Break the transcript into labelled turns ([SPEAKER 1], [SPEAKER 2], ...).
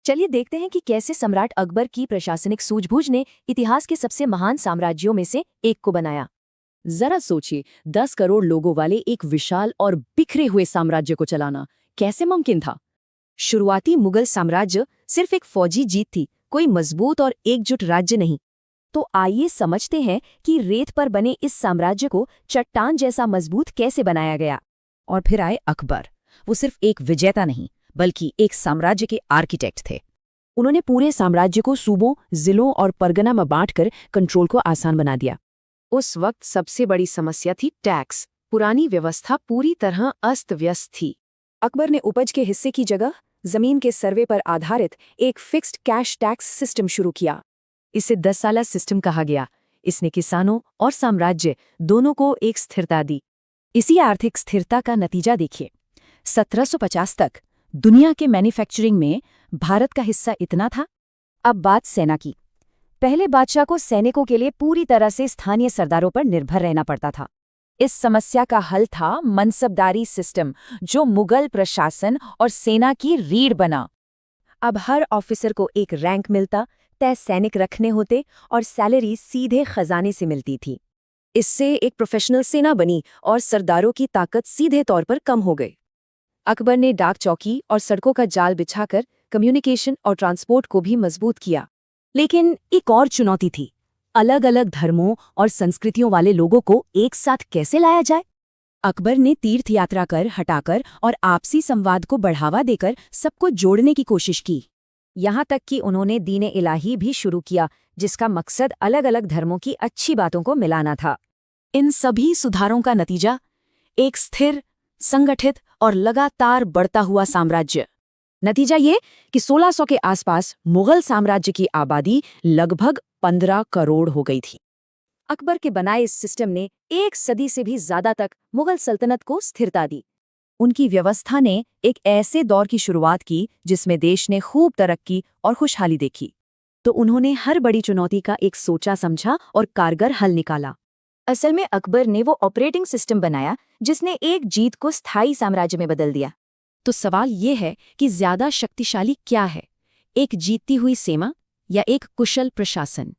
[SPEAKER 1] चलिए देखते हैं कि कैसे सम्राट अकबर की प्रशासनिक सूझबूझ ने इतिहास के सबसे महान साम्राज्यों में से एक को बनाया।
[SPEAKER 2] जरा सोचिए, 10 करोड़ लोगों वाले एक विशाल और बिखरे हुए साम्राज्य को चलाना कैसे मुमकिन था।
[SPEAKER 1] शुरुआती मुगल साम्राज्य सिर्फ एक फौजी जीत थी, कोई मजबूत और एकजुट राज्य नहीं। तो आइए समझते हैं कि रेत पर बने इस साम्राज्य को चट्टान जैसा मजबूत कैसे बनाया गया।
[SPEAKER 2] और फिर आए अकबर। वो सिर्फ एक विजेता नहीं बल्कि एक साम्राज्य के आर्किटेक्ट थे। उन्होंने पूरे साम्राज्य को सूबों, जिलों और परगना में बांटकर कंट्रोल को आसान बना दिया।
[SPEAKER 1] उस वक्त सबसे बड़ी समस्या थी टैक्स। पुरानी व्यवस्था पूरी तरह अस्त व्यस्त थी। अकबर ने उपज के हिस्से की जगह जमीन के सर्वे पर आधारित एक फिक्स्ड कैश टैक्स सिस्टम शुरू किया। इसे 10 साला सिस्टम कहा गया। इसने किसानों और साम्राज्य दोनों को एक स्थिरता दी।
[SPEAKER 2] इसी आर्थिक स्थिरता का नतीजा देखिए। 1750 तक दुनिया के मैन्युफैक्चरिंग में भारत का हिस्सा इतना था।
[SPEAKER 1] अब बात सेना की। पहले बादशाह को सैनिकों के लिए पूरी तरह से स्थानीय सरदारों पर निर्भर रहना पड़ता था। इस समस्या का हल था मनसबदारी सिस्टम, जो मुगल प्रशासन और सेना की रीढ़ बना। अब हर ऑफिसर को एक रैंक मिलता, तय सैनिक रखने होते और सैलरी सीधे खजाने से मिलती थी। इससे एक प्रोफेशनल सेना बनी और सरदारों की ताकत सीधे तौर पर कम हो गई। अकबर ने डाक चौकी और सड़कों का जाल बिछाकर कम्युनिकेशन और ट्रांसपोर्ट को भी मजबूत किया।
[SPEAKER 2] लेकिन एक और चुनौती थी, अलग अलग धर्मों और संस्कृतियों वाले लोगों को एक साथ कैसे लाया जाए।
[SPEAKER 1] अकबर ने तीर्थ यात्रा कर हटाकर और आपसी संवाद को बढ़ावा देकर सबको जोड़ने की कोशिश की। यहाँ तक कि उन्होंने दीन इलाही भी शुरू किया, जिसका मकसद अलग अलग धर्मों की अच्छी बातों को मिलाना था। इन सभी सुधारों का नतीजा एक स्थिर, संगठित और लगातार बढ़ता हुआ साम्राज्य। नतीजा ये कि 1600 के आसपास मुगल साम्राज्य की आबादी लगभग 15 करोड़ हो गई थी। अकबर के बनाए इस सिस्टम ने एक सदी से भी ज्यादा तक मुगल सल्तनत को स्थिरता दी। उनकी व्यवस्था ने एक ऐसे दौर की शुरुआत की जिसमें देश ने खूब तरक्की और खुशहाली देखी। तो उन्होंने हर बड़ी चुनौती का एक सोचा समझा और कारगर हल निकाला। असल में अकबर ने वो ऑपरेटिंग सिस्टम बनाया जिसने एक जीत को स्थायी साम्राज्य में बदल दिया।
[SPEAKER 2] तो सवाल ये है कि ज्यादा शक्तिशाली क्या है, एक जीतती हुई सेना या एक कुशल प्रशासन।